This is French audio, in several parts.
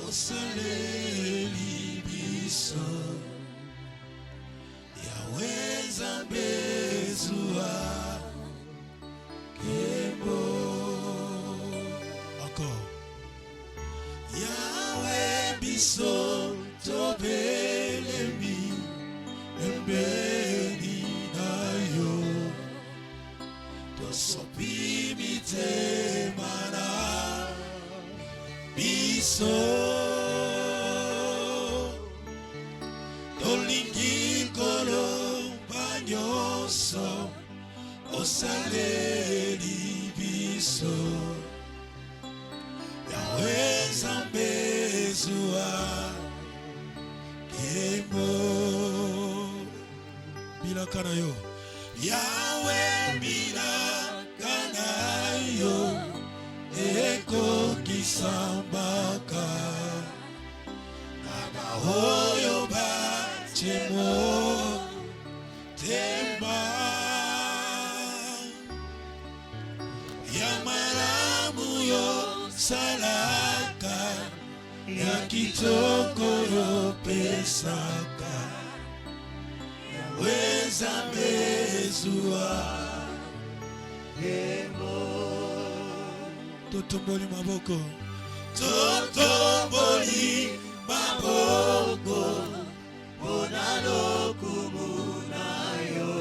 osaleli biso yaweza bezua kebo encore yawe biso tobelemi embeni na yo tosopi mitema na biso tolingi kolomba nyonso osaleli biso yawe nzambe zuwa kemo bilaka na yo yawe bilaka na yo ekokisambaka na baoyo batemo temba ya malamu yo salaka ya kitoko yo pesaka yawe nzambe zuwa kemo totomboli maboko mpona lokumu na yo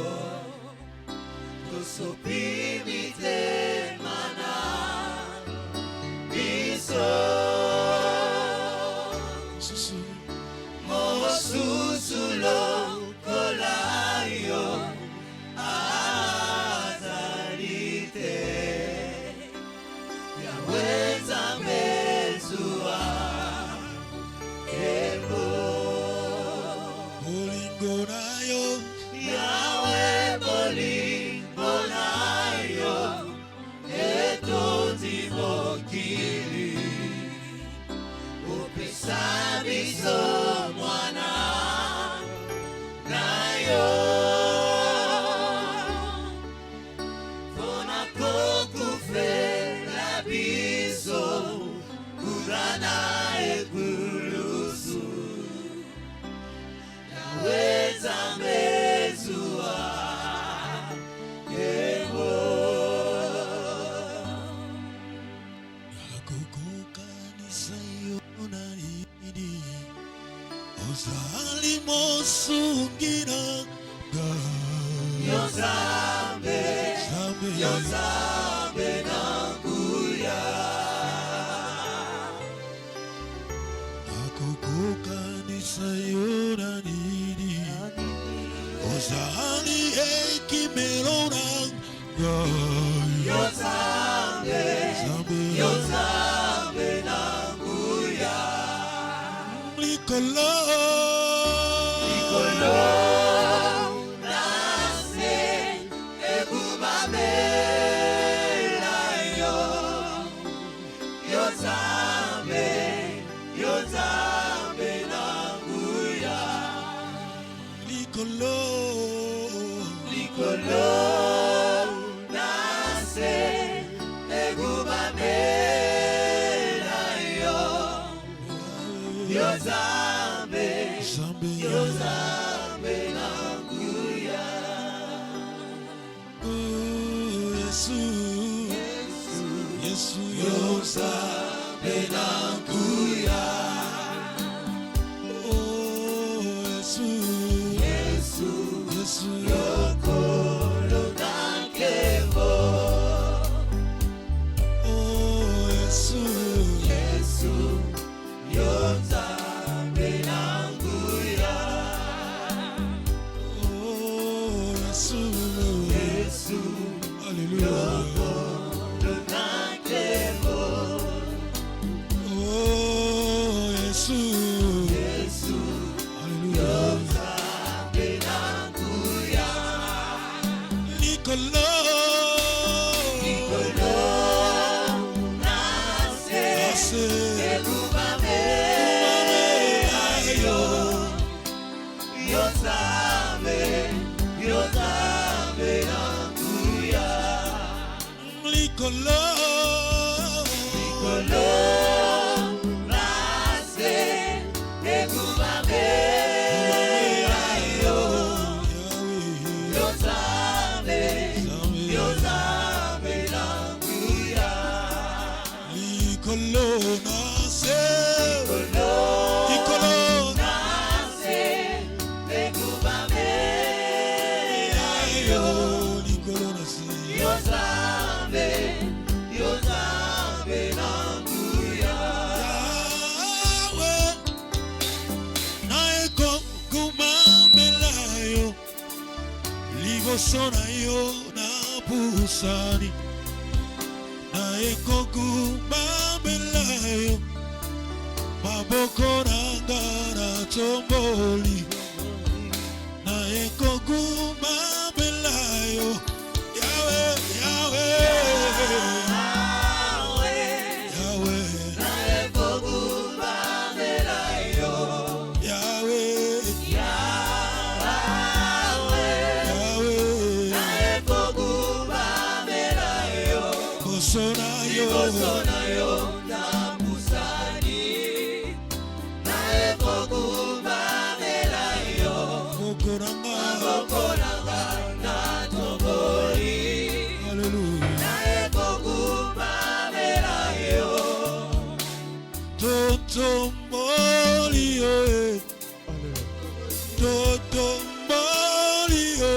tosopi mitema na biso mosusu lokola yo azali te yawe nzambe zuwa kebo bolingo na yo yawe bolingo na yo etondi mokili opesa biso mwana na yo mpona kokufela biso kurana ekulusu yawe nzambe zuwa kebo nakokokanisa yo na idi ozali mosungi na ngai yo nzambe yo nzambe na nguya nakokokanisa yo na idi ozali ekimelo na ngai yo nzambe yo nzambe na nguya likolo nase ekubamela yo yo nzambe na nguya likolo nase ekubamela yo yo nzambe na nguya Yesu yo nzambe na nguya Yesu yokolo na nkembo Yesu yo nzambe na nguya Yesu yokolo na nkembo Yesu yo nzambe na nguya likolo nase ekubamela yo yo nzambe na nguya likolo nase liboso na yo na pusani na ekogumamela yo maboko nanga na tomboli na ekogumamela yo Yahweh, Yahweh, Yahweh, Sona yo na pusani na ekogumamela yo mokoranga na toboli na ekogumamela yo totomboli yo totomboli yo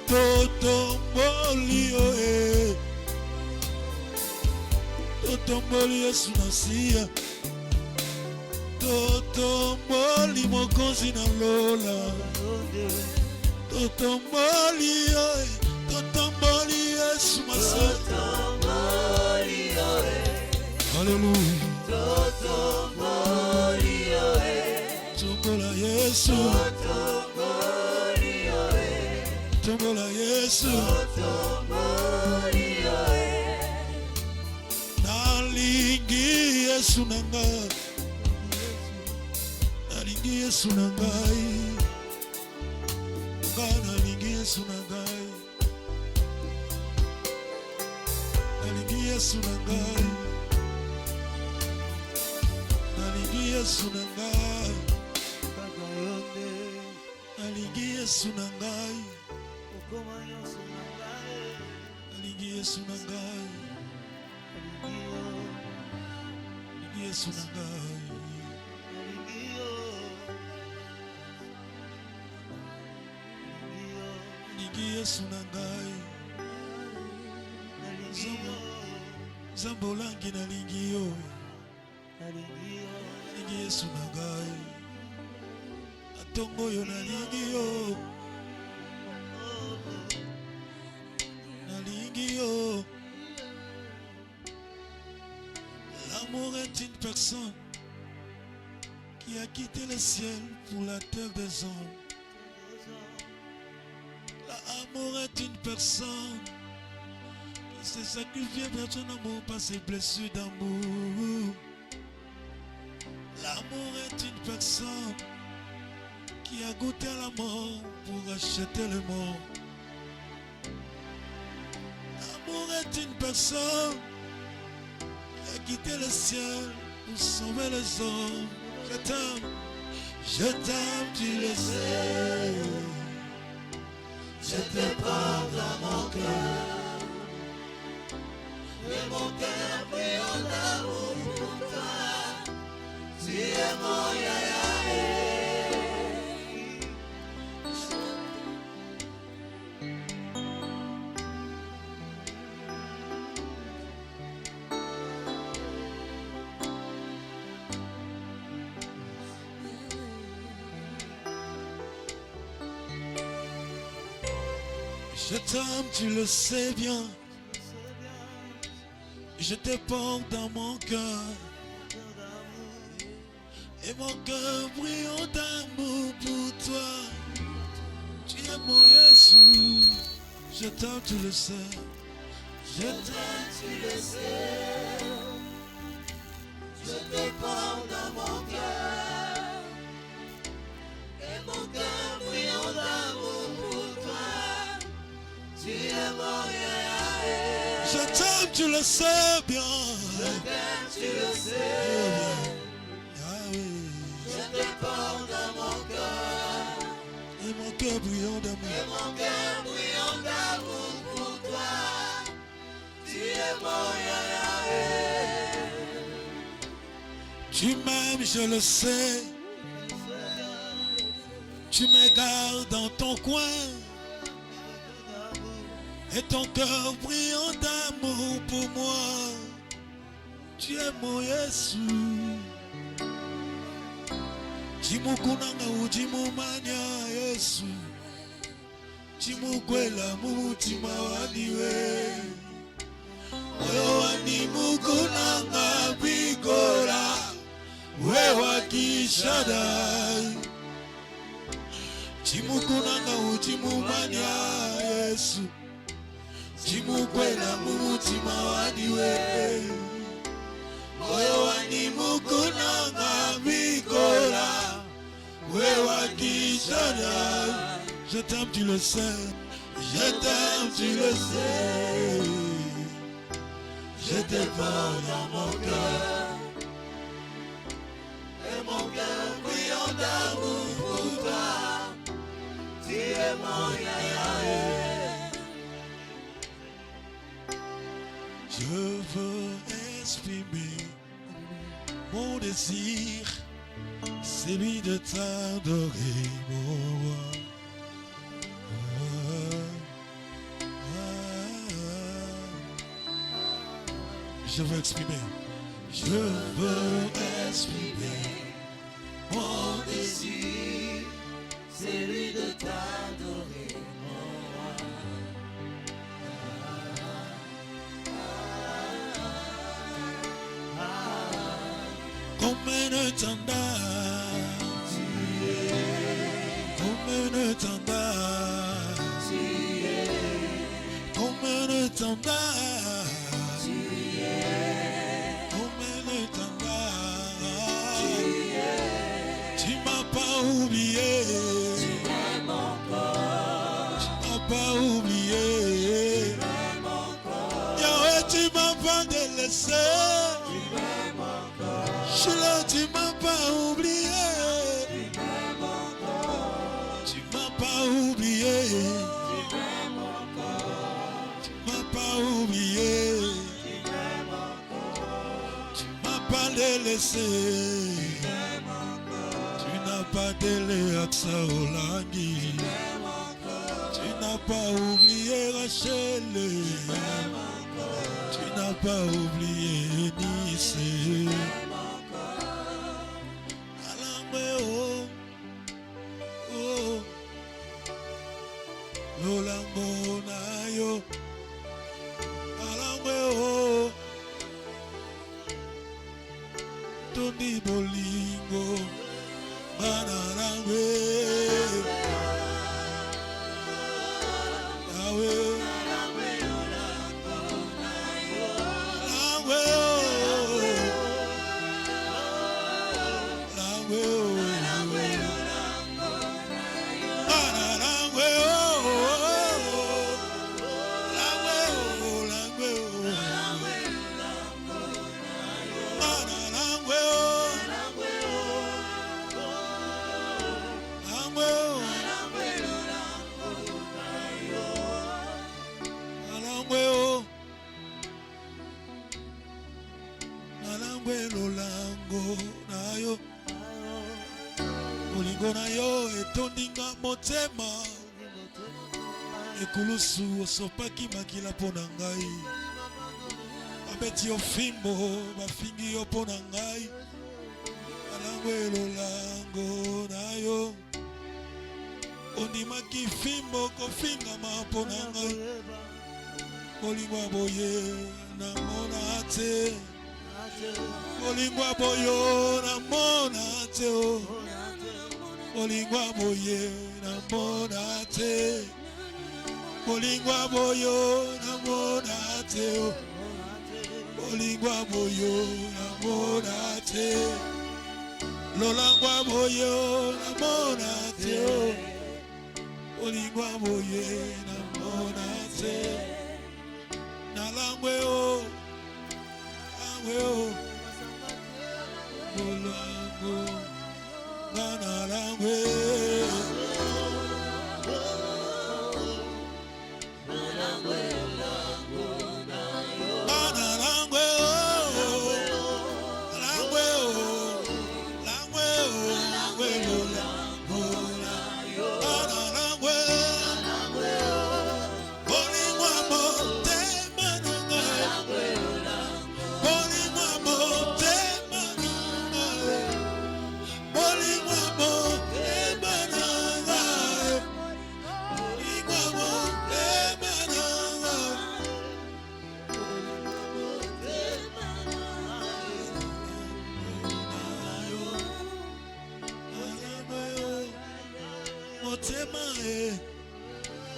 totomboli yo totomboli Yesu nasiya totomboli mokonzi na lola totomboli totomboli Yesu masata Hallelujah tombola Yesu tombola Yesu nalingi Yesu nanga nalingi Yesu nangai nalingi Yesu nangai nalingi Yesu nangai nalingi Yesu nangai nalingi Yesu nangai nalingi Yesu nangai Yesu nangai nalingi Yesu nangai zambolangi nalingi yo nalingi Yesu nangai atongo yo nalingi yo nalingi yo. L'amour est une personne qui a quitté le ciel pour la terre des hommes. L'amour est une personne qui s'est sacrifiée pour son amour par ses blessures d'amour. L'amour est une personne qui a goûté à la mort pour acheter le mort. L'amour est une personne qui a quitté le ciel pour sauver les hommes. Je t'aime, tu le sais. Je te porte dans mon cœur, et mon cœur brille en amour pour toi. Tu es mon Yahweh. Je t'aime, tu le sais bien. Je te porte dans mon cœur. Et mon cœur brille d'amour pour toi. Tu es mon Jésus. Je t'aime, tu le sais. Je t'aime, tu le sais. Je te porte dans mon cœur. Et mon cœur brille d'amour pour toi. Tu es mon Yahweh. Je t'aime, tu le sais bien. Je t'aime, tu le sais. Je te porte dans mon cœur. Et mon cœur brillant d'amour. Et mon cœur brillant d'amour pour toi. Tu es mon Yahweh. Tu m'aimes, je le sais. Tu me gardes dans ton coin. Et ton cœur brillant d'amour pour moi. Tu es mon Jésus. Jimukunanga ujimumanya Yesu. Chimukwela mumutima waniwe moyo wani mukunanga bigora wewa kishadai chimukunanga uchimumanya Yesu chimukwela mumutima waniwe moyo wani mukunanga bigora wewa kishadai. Je t'aime, tu le sais. Je t'aime, tu le sais. Je te porte dans mon cœur. Et mon cœur brille d'amour pour toi. Tu es mon Yahweh. Je veux exprimer mon désir, celui de t'adorer, mon roi. Je veux exprimer. Je veux exprimer Mon désir, c'est lui de t'adorer, mon roi. comme un étendard. Comme un étendard. Comme un étendard. Comme un étendard. Tu m'as pas oublié. Tu m'aimes encore. Tu m'as pas oublié. Tu m'aimes encore. Yahweh, tu m'as pas délaissé. Tu m'aimes encore. Je suis là, tu m'as pas oublié. Tu m'aimes encore. Tu m'as pas oublié. Tu m'aimes encore. Tu m'as pas oublié. Tu m'aimes encore. Tu m'as pas délaissé. Tu m'aimes encore. Tu n'as pas délaissé Aksa Olangi. Tu m'aimes encore. Tu n'as pas oublié Rachel. Tu m'aimes encore. Tu n'as pas oublié Nice. Tu m'aimes encore. Alangwe oh, oh, Lolango na yo. Alangwe oh, Tony Bolingo, Manalangwe. Yahweh, Alangwe oh, Alangwe oh. Olingo na yo etondinga motema ekulusu osopaki makila mpo na ngai babeti yo fimbo bafingi yo mpo na ngai alango elolango na yo ondimaki fimbo kofingama mpo na ngai olingo aboye namona te olingo aboyo namona te o olingo aboye namona te olingo aboyo namona te o olingo aboyo namona te lolango aboyo namona te o olingo aboye namona te nalangwe o angwe o lolango nalangwe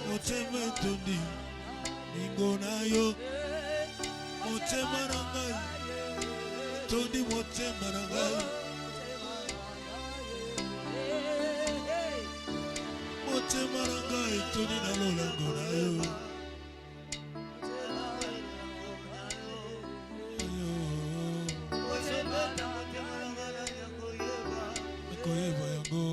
motema tondi ningo na yo motema na ngai tondi motema na ngai motema na ngai tondi na lolango na yo koyeba yango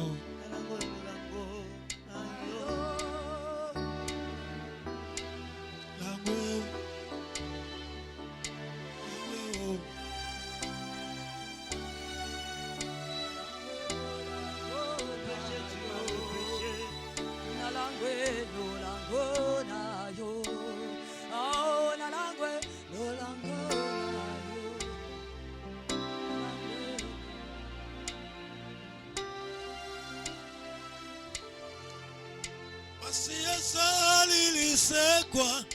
Asalisekwa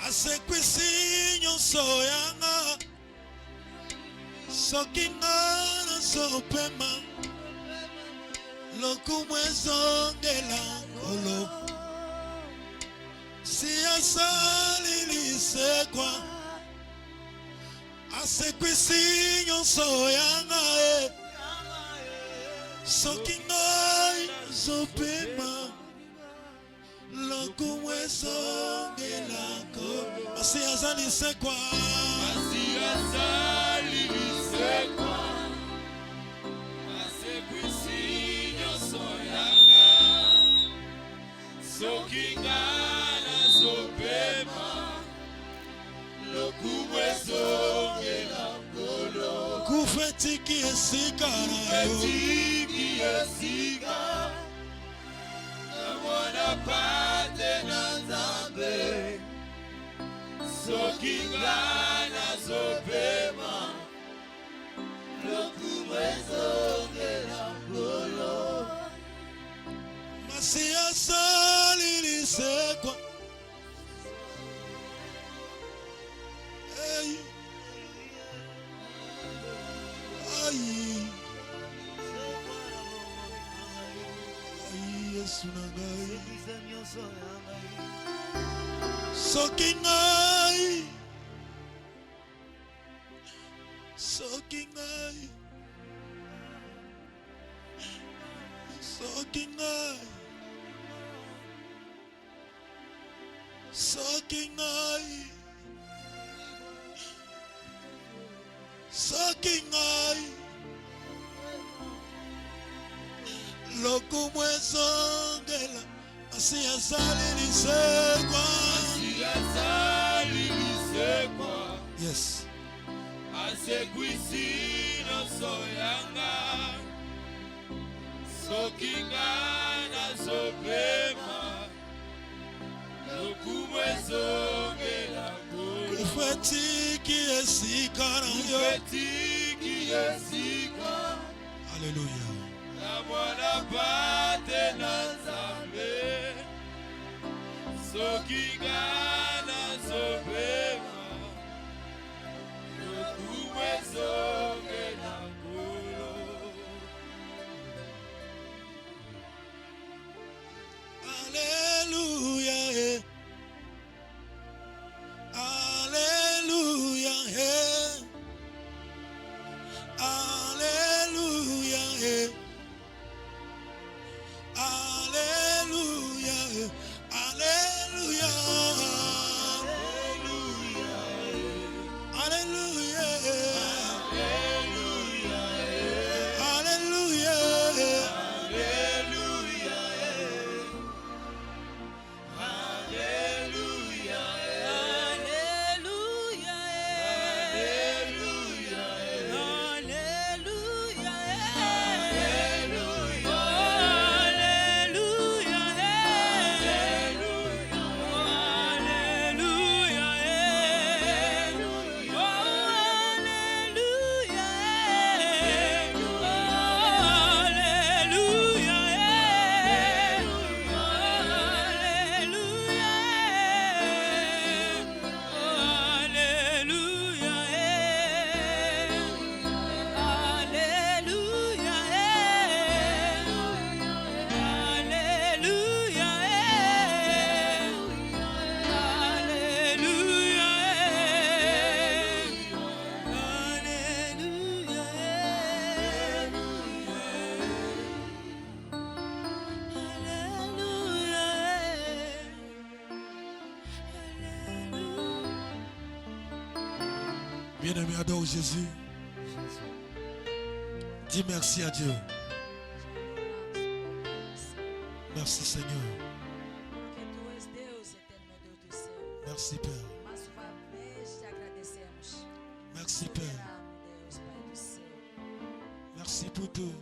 asekwisi nyonso yanga soki nga nazopema lokumu ezongela nkolo si asalisekwa asekwisi nyonso yanga soki nga nazopema lokumu ezongelako asi azalisekwa asekwisi nyonso yanga soki nga nazopema lokumu ezongelako kufetiki esika na yo pate na Nzambe soki nga nazopema lokumu ezongela nkolo masi asalisekwa Yesu na ngai soki ngai soki ngai soki ngai soki ngai soki ngai lokumu ezongela asi asalisekwa yes asekwisi nyonso yanga soki nga nazopema lokumu ezongela nkolo kufetiki esika na yo haleluya namona pate na Nzambe soki nga nazopema lokumu ezongela nkolo haleluya haleluya haleluya Hallelujah, hallelujah, hallelujah, hallelujah, hallelujah, bien-aimé, adore Jésus. Dis merci à Dieu. Merci Seigneur. Porque tu és Deus, eterno Deus do céu. Merci Père. Mais uma vez te agradecemos. Merci Père. Soberano Deus, Pai do céu. Merci pour tout.